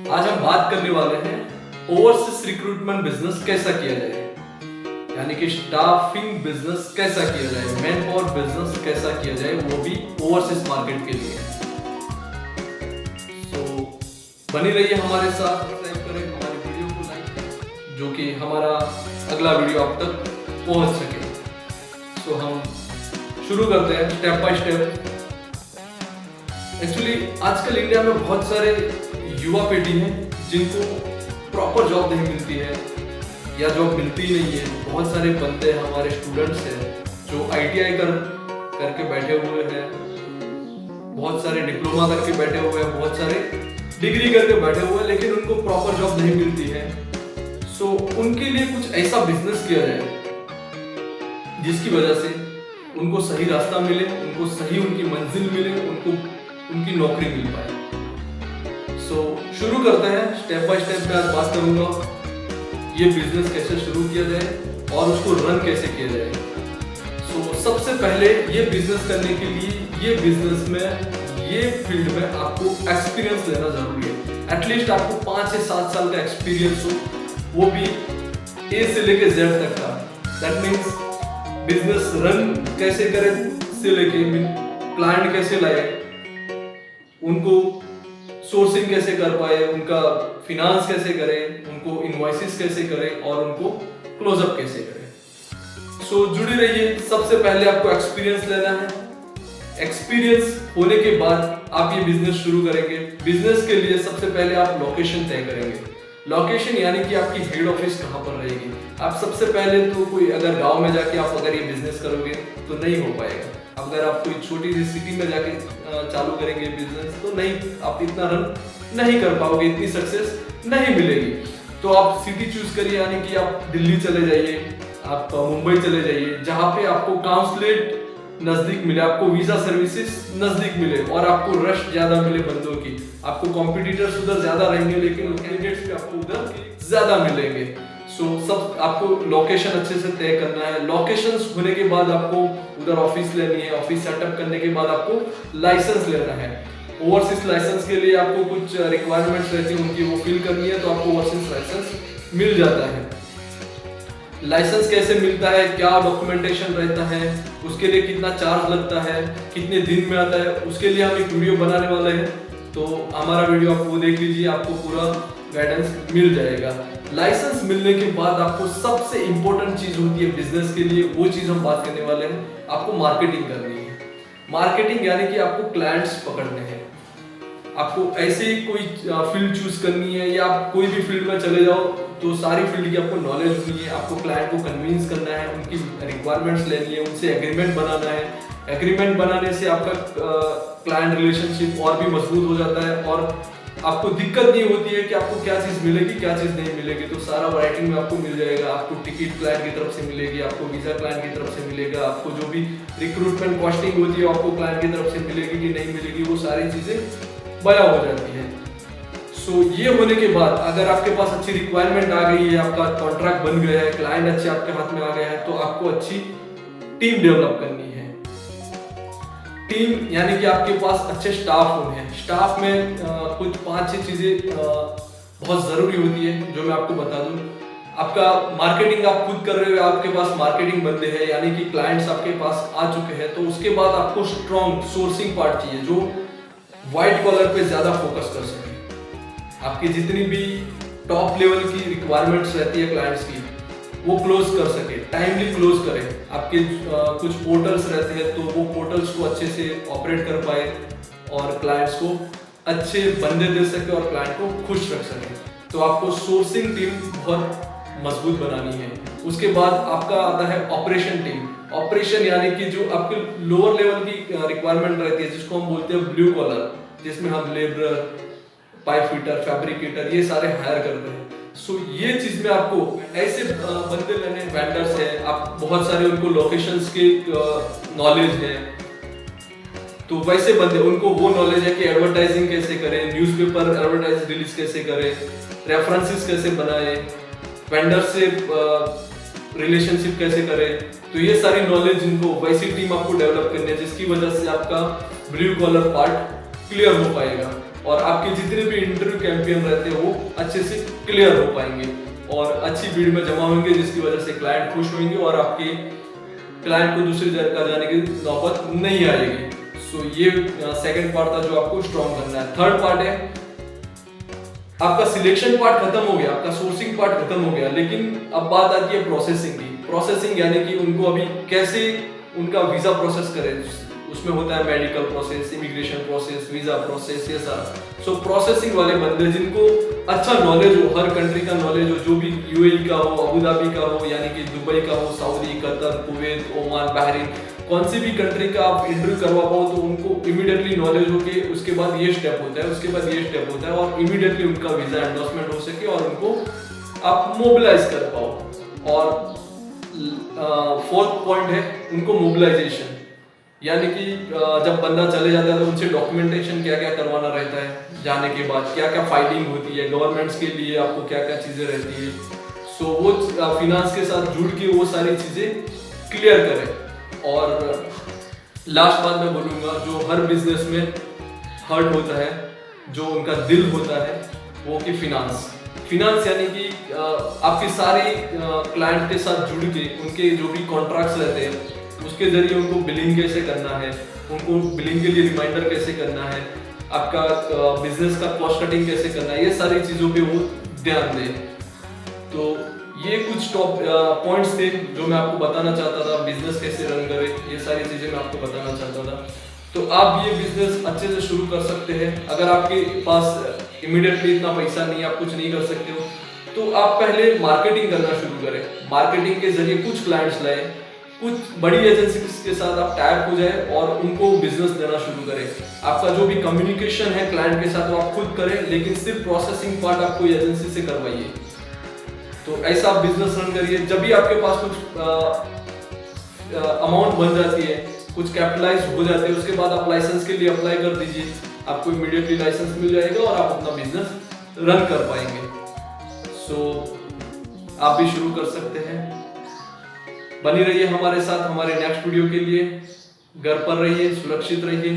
आज हम बात करने वाले हैं ओवरसीज रिक्रूटमेंट बिजनेस कैसा किया जाए, यानी कि स्टाफिंग बिजनेस कैसा किया जाए, मैन पावर बिजनेस कैसा किया जाए, वो भी ओवरसीज मार्केट के लिए। तो बनी रहिए हमारे साथ, सब्सक्राइब करें हमारी वीडियो को, लाइक, जो कि हमारा अगला वीडियो आप तक पहुंच सके। तो हम शुरू करते हैं स्टेप बाय स्टेप। एक्चुअली आजकल इंडिया में बहुत सारे युवा पीढ़ी हैं जिनको प्रॉपर जॉब नहीं मिलती है या जॉब मिलती ही नहीं है। बहुत सारे बंदे हमारे स्टूडेंट्स हैं जो ITI करके बैठे हुए हैं, बहुत सारे डिप्लोमा करके बैठे हुए हैं, बहुत सारे डिग्री करके बैठे हुए हैं, लेकिन उनको प्रॉपर जॉब नहीं मिलती है। सो उनके लिए कुछ ऐसा बिजनेस किया जाए जिसकी वजह से उनको सही रास्ता मिले, उनको सही उनकी मंजिल मिले, उनको उनकी नौकरी मिल पाए। सो शुरू करते हैं स्टेप बाय स्टेप। मैं आज बात करूंगा ये बिजनेस कैसे शुरू किया जाए और उसको रन कैसे किया जाए। सो सबसे पहले ये बिजनेस करने के लिए ये बिजनेस में, ये फील्ड में आपको एक्सपीरियंस लेना जरूरी है। एटलीस्ट आपको 5 से 7 साल का एक्सपीरियंस हो, वो भी A से लेके Z तक का। दैट मीन्स बिजनेस रन कैसे करें से लेके क्लाइंट कैसे लाए, उनको सोर्सिंग कैसे कर पाए, उनका फिनांस कैसे करें, उनको इनवॉइसेस कैसे करें और उनको क्लोजअप कैसे करें। सो जुड़ी रहिए। सबसे पहले आपको एक्सपीरियंस लेना है। एक्सपीरियंस होने के बाद आप ये बिजनेस शुरू करेंगे। बिजनेस के लिए सबसे पहले आप लोकेशन तय करेंगे। लोकेशन यानी कि आपकी हेड ऑफिस कहाँ पर रहेगी। आप सबसे पहले तो कोई अगर गांव में जाके आप अगर ये बिजनेस करोगे तो नहीं हो पाएगा। अगर आप कोई छोटी सी सिटी में जाके चालू करेंगे बिजनेस तो नहीं, आप इतना रन नहीं कर पाओगे, इतनी सक्सेस नहीं मिलेगी। तो आप सिटी चूज करिए, यानी कि आप दिल्ली चले जाइए, आप मुंबई चले जाइए, जहाँ पे आपको काउंसलेट नजदीक मिले, आपको वीजा सर्विसेज नजदीक मिले और आपको रश ज्यादा मिले बंदों की। आपको कॉम्पिटिटर्स उधर ज्यादा रहेंगे लेकिन कैंडिडेट्स भी आपको उधर ज्यादा मिलेंगे। सो सब आपको लोकेशन अच्छे से तय करना है। लोकेशंस होने के बाद आपको उधर ऑफिस लेनी है। ऑफिस सेटअप करने के बाद आपको लाइसेंस लेना है। ओवरसीज लाइसेंस के लिए आपको कुछ रिक्वायरमेंट्स रहती है, उनकी वो फिल करनी है, तो आपको ओवरसीज लाइसेंस मिल जाता है। लाइसेंस कैसे मिलता है, क्या डॉक्यूमेंटेशन रहता है, उसके लिए कितना चार्ज लगता है, कितने दिन में आता है, उसके लिए हम एक वीडियो बनाने वाले हैं। तो हमारा वीडियो आप वो देख लीजिए, आपको पूरा गाइडेंस मिल जाएगा। लाइसेंस मिलने के बाद आपको सबसे इंपॉर्टेंट चीज होती है बिजनेस के लिए, वो चीज हम बात करने वाले हैं। आपको मार्केटिंग करनी है। मार्केटिंग यानी कि आपको क्लाइंट्स पकड़ने हैं। आपको ऐसे ही कोई फील्ड चूज करनी है या आप कोई भी फील्ड में चले जाओ तो सारी फील्ड की आपको नॉलेज होनी है। आपको क्लाइंट को कन्विंस करना है, उनकी रिक्वायरमेंट्स लेनी है, उनसे एग्रीमेंट बनाना है। एग्रीमेंट बनाने से आपका क्लाइंट रिलेशनशिप और भी मजबूत हो जाता है और आपको दिक्कत नहीं होती है कि आपको क्या चीज मिलेगी, क्या चीज नहीं मिलेगी। तो सारा राइटिंग में आपको मिल जाएगा। आपको टिकट क्लाइंट की तरफ से मिलेगी, आपको वीजा क्लाइंट की तरफ से मिलेगा, आपको जो भी रिक्रूटमेंट कॉस्टिंग होती है आपको क्लाइंट की तरफ से मिलेगी कि नहीं मिलेगी, वो सारी चीजें बया हो जाती है। सो ये होने के बाद अगर आपके पास अच्छी रिक्वायरमेंट आ गई है, आपका कॉन्ट्रैक्ट बन गया है, क्लाइंट अच्छे आपके हाथ में आ गया है, तो आपको अच्छी टीम डेवलप करनी है। टीम यानी कि आपके पास अच्छे स्टाफ होने हैं। स्टाफ में कुछ 5-6 चीजें बहुत जरूरी होती है जो मैं आपको बता दूं। आपका मार्केटिंग आप खुद कर रहे हो, आपके पास मार्केटिंग बंदे हैं, यानी कि क्लाइंट्स आपके पास आ चुके हैं, तो उसके बाद आपको स्ट्रॉन्ग सोर्सिंग पार्ट चाहिए जो व्हाइट कॉलर पे ज्यादा फोकस कर सके। आपकी जितनी भी टॉप लेवल की रिक्वायरमेंट्स रहती है क्लाइंट्स की, वो क्लोज कर सके, टाइमली क्लोज करे। आपके कुछ पोर्टल्स रहते हैं तो वो पोर्टल्स को अच्छे से ऑपरेट कर पाए और क्लाइंट्स को अच्छे बंदे दे सके और क्लाइंट को खुश रख सके। तो आपको सोर्सिंग टीम बहुत मजबूत बनानी है। उसके बाद आपका आता है ऑपरेशन टीम। ऑपरेशन यानी कि जो आपके लोअर लेवल की रिक्वायरमेंट रहती है, जिसको हम बोलते हैं ब्लू कॉलर, जिसमें हम लेबरर, पाइप फिटर, फैब्रिकेटर, ये सारे हायर करते हैं। सो ये चीज में आपको ऐसे बंदे लेने, वेंडर्स हैं, आप बहुत सारे उनको लोकेशंस के नॉलेज है, तो वैसे बंदे, उनको वो नॉलेज है कि एडवर्टाइजिंग कैसे करें, न्यूज़पेपर एडवर्टाइज रिलीज कैसे करें, रेफरेंसेस कैसे बनाएं, वेंडर से रिलेशनशिप कैसे करें। तो ये सारी नॉलेज इनको, वैसी टीम आपको डेवलप करनी है जिसकी वजह से आपका ब्लू कॉलर पार्ट क्लियर हो पाएगा। और आपके जितने भी इंटरव्यू कैंपेन रहते हैं वो अच्छे से क्लियर हो पाएंगे और अच्छी भीड़ में जमा होंगे, जिसकी वजह से क्लाइंट खुश होंगे और आपके क्लाइंट को दूसरी जगह जाने की नौबत नहीं आएगी। सो ये सेकंड पार्ट था जो आपको स्ट्रॉन्ग करना है। थर्ड पार्ट है आपका सिलेक्शन पार्ट खत्म हो गया, आपका सोर्सिंग पार्ट खत्म हो गया, लेकिन अब बात आती है प्रोसेसिंग की। प्रोसेसिंग यानी कि उनको अभी कैसे उनका वीजा प्रोसेस करें, उसमें होता है medical process, immigration process, visa process, ये सारा। सो प्रोसेसिंग वाले बंदे जिनको अच्छा नॉलेज हो, हर कंट्री का नॉलेज हो, जो भी यूएई का हो, अबू धाबी का हो, यानी कि दुबई का हो, Saudi, Qatar, Kuwait, Oman, Bahrain, कौन सी भी कंट्री का आप इंटरव्यू करवा पाओ तो उनको इमीडिएटली नॉलेज हो कि उसके बाद ये स्टेप होता है, उसके बाद ये स्टेप होता है, और इमीडिएटली उनका वीजा एंडोर्समेंट हो सके और उनको आप मोबिलाइज कर पाओ। और फोर्थ पॉइंट है उनको मोबिलाइजेशन, यानी कि जब बंदा चले जाता है तो उनसे डॉक्यूमेंटेशन क्या क्या करवाना रहता है, जाने के बाद क्या क्या फाइलिंग होती है, गवर्नमेंट्स के लिए आपको क्या क्या चीज़ें रहती है। सो वो फिनांस के साथ जुड़ के वो सारी चीज़ें क्लियर करें। और लास्ट बात मैं बोलूँगा, जो हर बिजनेस में हर्ट होता है, जो उनका दिल होता है, वो कि फिनांस यानी कि आपके सारे क्लाइंट के साथ जुड़ के उनके जो भी कॉन्ट्रैक्ट्स रहते हैं उसके जरिए उनको बिलिंग कैसे करना है, उनको बिलिंग के लिए रिमाइंडर कैसे करना है, आपका बिजनेस का कॉस्ट कटिंग कैसे करना है, ये सारी चीज़ों पे वो ध्यान दें। तो ये कुछ टॉप पॉइंट्स थे जो मैं आपको बताना चाहता था, बिजनेस कैसे रन करे, ये सारी चीज़ें मैं आपको बताना चाहता था। तो आप ये बिजनेस अच्छे से शुरू कर सकते हैं। अगर आपके पास इमीडिएटली इतना पैसा नहीं, आप कुछ नहीं कर सकते हो, तो आप पहले मार्केटिंग करना शुरू करें। मार्केटिंग के जरिए कुछ क्लाइंट्स लाएं, कुछ बड़ी एजेंसीज के साथ आप टाइप हो जाए और उनको बिजनेस देना शुरू करें। आपका जो भी कम्युनिकेशन है क्लाइंट के साथ वो आप खुद करें, लेकिन सिर्फ प्रोसेसिंग पार्ट आप कोई एजेंसी से करवाइए। तो ऐसा आप बिजनेस रन करिए। जब भी आपके पास कुछ अमाउंट बन जाती है, कुछ कैपिटलाइज हो जाते हैं, उसके बाद आप लाइसेंस के लिए अप्लाई कर दीजिए, आपको इमीडिएटली लाइसेंस मिल जाएगा और आप अपना बिजनेस रन कर पाएंगे। सो आप भी शुरू कर सकते हैं। बनी रहिए हमारे साथ हमारे नेक्स्ट वीडियो के लिए। घर पर रहिए, सुरक्षित रहिए।